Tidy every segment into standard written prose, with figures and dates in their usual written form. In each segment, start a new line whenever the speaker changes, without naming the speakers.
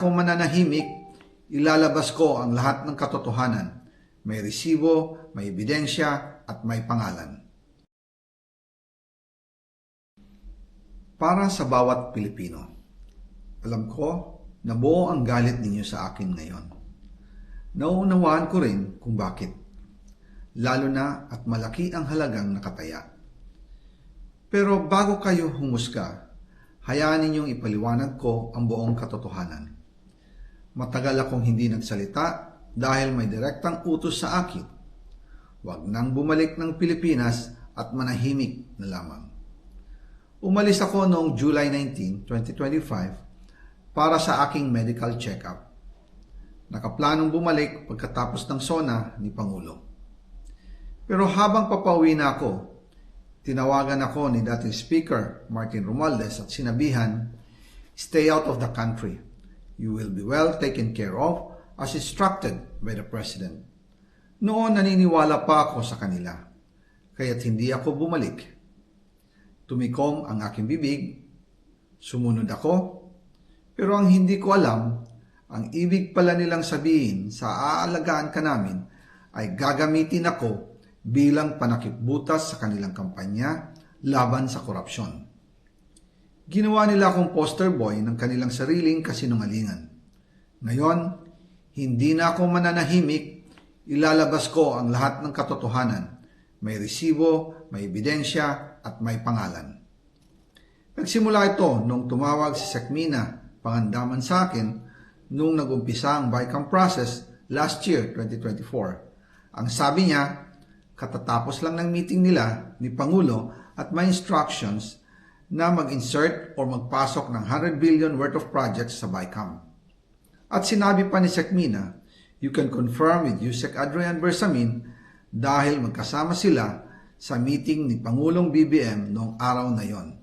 Kung mananahimik, ilalabas ko ang lahat ng katotohanan. May resibo, may ebidensya, at may pangalan. Para sa bawat Pilipino, alam ko na buo ang galit ninyo sa akin ngayon. Nauunawaan ko rin kung bakit, lalo na at malaki ang halagang nakataya. Pero bago kayo humusga, hayaan ninyong ipaliwanag ko ang buong katotohanan. Matagal akong hindi nagsalita dahil may direktang utos sa akin. Huwag nang bumalik ng Pilipinas at manahimik na lamang. Umalis ako noong July 19, 2025 para sa aking medical check-up. Nakaplanong bumalik pagkatapos ng SONA ni Pangulo. Pero habang papauwi na ako, tinawagan ako ni dating Speaker Martin Romualdez at sinabihan, "Stay out of the country. You will be well taken care of as instructed by the President." Noon naniniwala pa ako sa kanila, kaya't hindi ako bumalik. Tumikom ang aking bibig, sumunod ako, pero ang hindi ko alam, ang ibig pala nilang sabihin sa aalagaan ka namin ay gagamitin ako bilang panakipbutas sa kanilang kampanya laban sa korupsyon. Ginawa nila akong poster boy ng kanilang sariling kasinungalingan. Ngayon, hindi na ako mananahimik, ilalabas ko ang lahat ng katotohanan. May resibo, may ebidensya, at may pangalan. Nagsimula ito nung tumawag si Sekmina Pangandaman sa akin nung nag-umpisa ang BICAM process last year, 2024. Ang sabi niya, katatapos lang ng meeting nila ni Pangulo at may instructions na mag-insert o magpasok ng 100 billion worth of projects sa BICAM. At sinabi pa ni Sekmina, you can confirm with Yusek Adrian Bersamin dahil magkasama sila sa meeting ni Pangulong BBM noong araw na yon.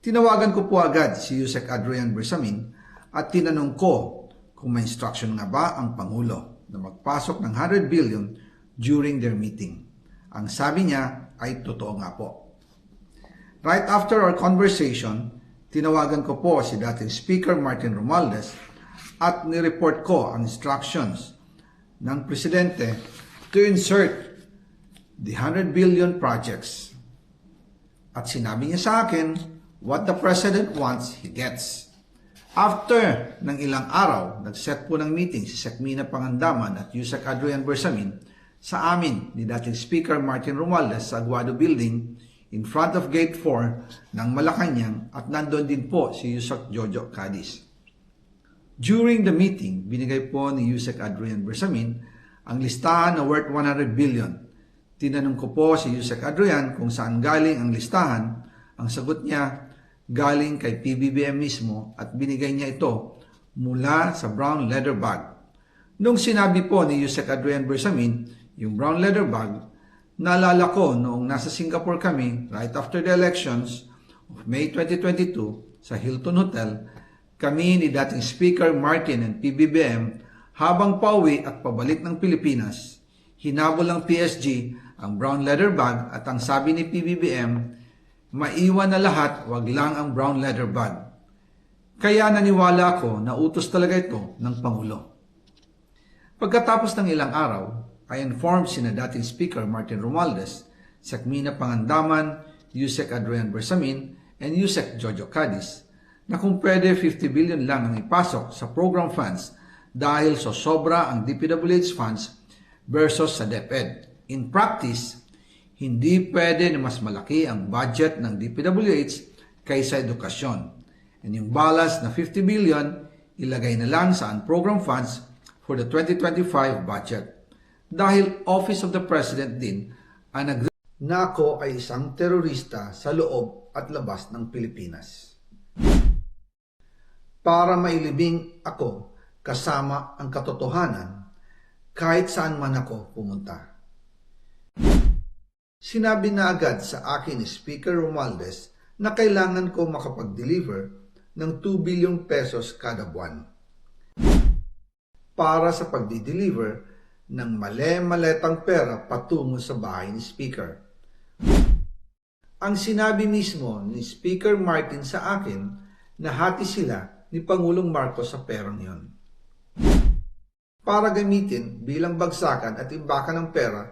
Tinawagan ko po agad si Yusek Adrian Bersamin at tinanong ko kung may instruction nga ba ang Pangulo na magpasok ng 100 billion during their meeting. Ang sabi niya ay totoo nga po. Right after our conversation, tinawagan ko po si dating Speaker Martin Romualdez at nireport ko ang instructions ng Presidente to insert the 100 billion projects. At sinabi niya sa akin, what the President wants, he gets. After ng ilang araw, nag-set po ng meeting si Sekmina Pangandaman at Yusek Adrian Bersamin sa amin ni dating Speaker Martin Romualdez sa Aguado Building in front of Gate 4 ng Malacanang at nandoon din po si Yusek Jojo Cadiz. During the meeting, binigay po ni Yusek Adrian Bersamin ang listahan na worth 100 billion. Tinanong ko po si Yusek Adrian kung saan galing ang listahan. Ang sagot niya, galing kay PBBM mismo at binigay niya ito mula sa brown leather bag. Nung sinabi po ni Yusek Adrian Bersamin, yung brown leather bag, naalala ko noong nasa Singapore kami right after the elections of May 2022 sa Hilton Hotel, kami ni dating Speaker Martin and PBBM habang pauwi at pabalik ng Pilipinas, hinabol ng PSG ang brown leather bag at ang sabi ni PBBM, maiwan na lahat, wag lang ang brown leather bag. Kaya naniwala ako na utos talaga ito ng Pangulo. Pagkatapos ng ilang araw, I informed sina dating Speaker Martin Romualdez, Sekmina Pangandaman, Yusek Adrian Bersamin, and Yusek Jojo Cadiz na kung pwede 50 billion lang ang ipasok sa program funds dahil so sobra ang DPWH funds versus sa DepEd. In practice, hindi pwede na mas malaki ang budget ng DPWH kaysa edukasyon. And yung balance na 50 billion, ilagay na lang sa program funds for the 2025 budget. Dahil Office of the President din ang na ako ay isang terorista sa loob at labas ng Pilipinas. Para mailibing ako kasama ang katotohanan kahit saan man ako pumunta. Sinabi na agad sa akin ni Speaker Romualdez na kailangan ko makapag-deliver ng 2 billion pesos kada buwan para sa pagdi-deliver ng male-maletang pera patungo sa bahay ni Speaker. Ang sinabi mismo ni Speaker Martin sa akin na hati sila ni Pangulong Marcos sa perang yon, para gamitin bilang bagsakan at imbakan ng pera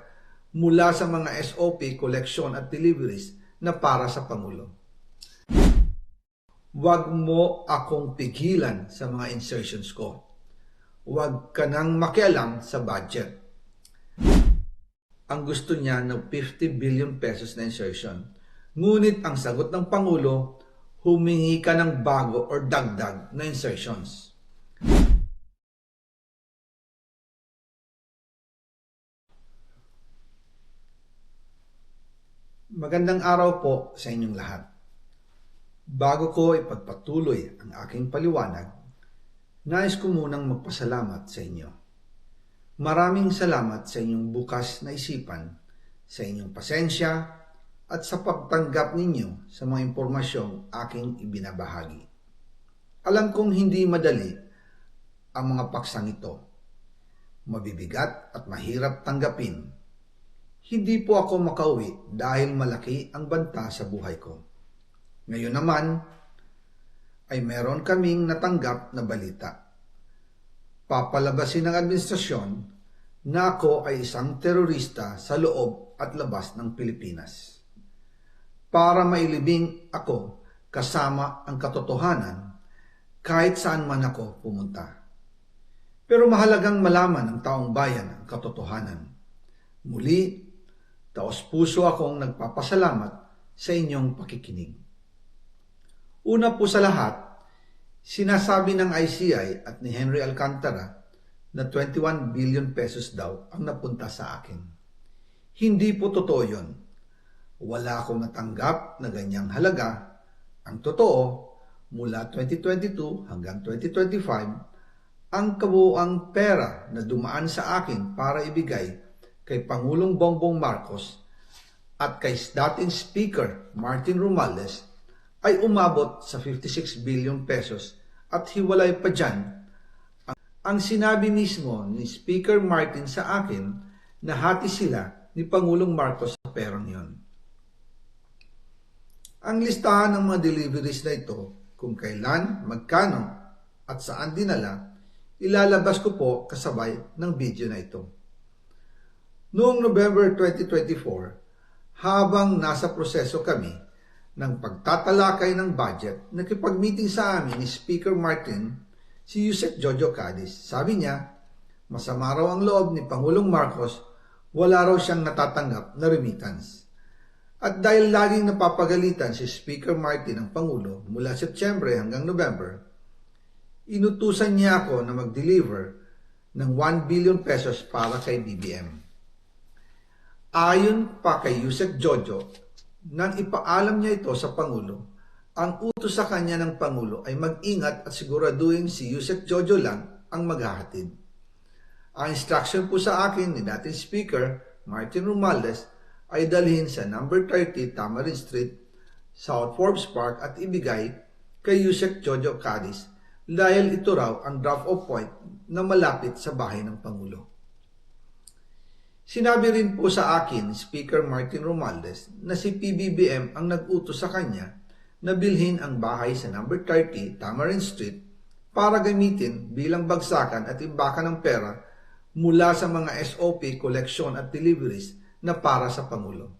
mula sa mga SOP, koleksyon at deliveries na para sa Pangulo. Huwag mo akong pigilan sa mga insertions ko. Huwag ka nang makialam sa budget. Ang gusto niya ng 50 billion pesos na insertion. Ngunit ang sagot ng Pangulo, humingi ka ng bago or dagdag na insertions. Magandang araw po sa inyong lahat. Bago ko ipagpatuloy ang aking paliwanag, nais ko munang magpasalamat sa inyo. Maraming salamat sa inyong bukas na isipan, sa inyong pasensya, at sa pagtanggap ninyo sa mga impormasyong aking ibinabahagi. Alam kong hindi madali ang mga paksang ito. Mabibigat at mahirap tanggapin. Hindi po ako makauwi dahil malaki ang banta sa buhay ko. Ngayon naman ay meron kaming natanggap na balita. Papalabasin ng administrasyon na ako ay isang terorista sa loob at labas ng Pilipinas. Para mailibing ako kasama ang katotohanan kahit saan man ako pumunta. Pero mahalagang malaman ng taong bayan ang katotohanan. Muli, taos-puso akong nagpapasalamat sa inyong pakikinig. Una po sa lahat, sinasabi ng ICI at ni Henry Alcantara na 21 billion pesos daw ang napunta sa akin. Hindi po totoo yun. Wala akong natanggap na ganyang halaga. Ang totoo, mula 2022 hanggang 2025, ang kabuuang pera na dumaan sa akin para ibigay kay Pangulong Bongbong Marcos at kay dating Speaker Martin Romualdez ay umabot sa 56 billion pesos at hiwalay pa dyan ang sinabi mismo ni Speaker Martin sa akin na hati sila ni Pangulong Marcos sa perang yon. Ang listahan ng mga deliveries na ito, kung kailan, magkano at saan dinala, ilalabas ko po kasabay ng video na ito. Noong November 2024, habang nasa proseso kami ng pagtatalakay ng budget, nakipag-meeting sa amin ni Speaker Martin si Yusek Jojo Cadiz. Sabi niya, masama raw ang loob ni Pangulong Marcos, wala raw siyang natatanggap na remittance. At dahil laging napapagalitan si Speaker Martin ng Pangulo mula Setyembre hanggang November, inutusan niya ako na mag-deliver ng 1 billion pesos para kay BBM. Ayon pa kay Yusek Jojo, nang ipaalam niya ito sa Pangulo, ang utos sa kanya ng Pangulo ay mag-ingat at siguraduhin si Yusek Jojo lang ang maghahatid. Ang instruction po sa akin ni dating Speaker Martin Romualdez ay dalhin sa number 30 Tamarind Street, South Forbes Park at ibigay kay Yusek Jojo Cadiz dahil ito raw ang drop-off point na malapit sa bahay ng Pangulo. Sinabi rin po sa akin Speaker Martin Romualdez na si PBBM ang nag-utos sa kanya na bilhin ang bahay sa number 30 Tamarind Street para gamitin bilang bagsakan at imbakan ng pera mula sa mga SOP, koleksyon at deliveries na para sa Pangulo.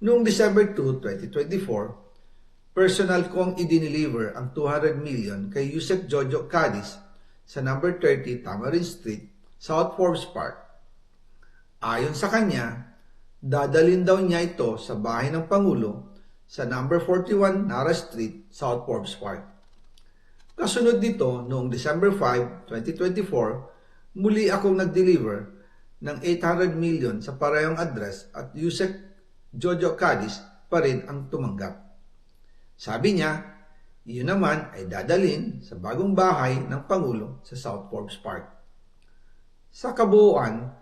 Noong December 2, 2024, personal kong i-deliver ang 200 million kay Yusek Jojo Cadiz sa number 30 Tamarind Street, South Forbes Park. Ayon sa kanya, dadalhin daw niya ito sa bahay ng Pangulo sa number 41 Nara Street, South Forbes Park. Kasunod nito, noong December 5, 2024, muli akong nag-deliver ng 800 million sa parehong address at Yusek Jojo Cadiz pa rin ang tumanggap. Sabi niya, iyon naman ay dadalhin sa bagong bahay ng Pangulo sa South Forbes Park. Sa kabuuan,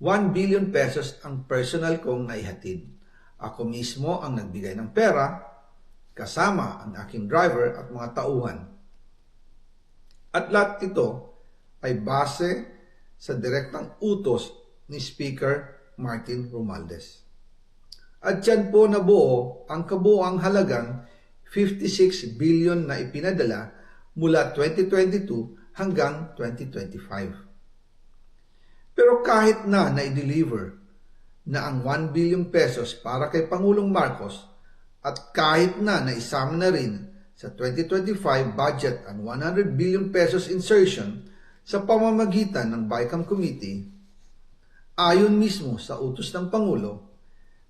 1 billion pesos ang personal kong naihatid. Ako mismo ang nagbigay ng pera, kasama ang aking driver at mga tauhan. At lahat ito ay base sa direktang utos ni Speaker Martin Romualdez. At yan po nabuo ang kabuuang halagang 56 billion na ipinadala mula 2022 hanggang 2025. Pero kahit na na-deliver na ang 1 billion pesos para kay Pangulong Marcos at kahit na naisama na rin sa 2025 budget ang 100 billion pesos insertion sa pamamagitan ng BICAM Committee, ayon mismo sa utos ng Pangulo,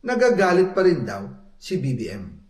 nagagalit pa rin daw si BBM.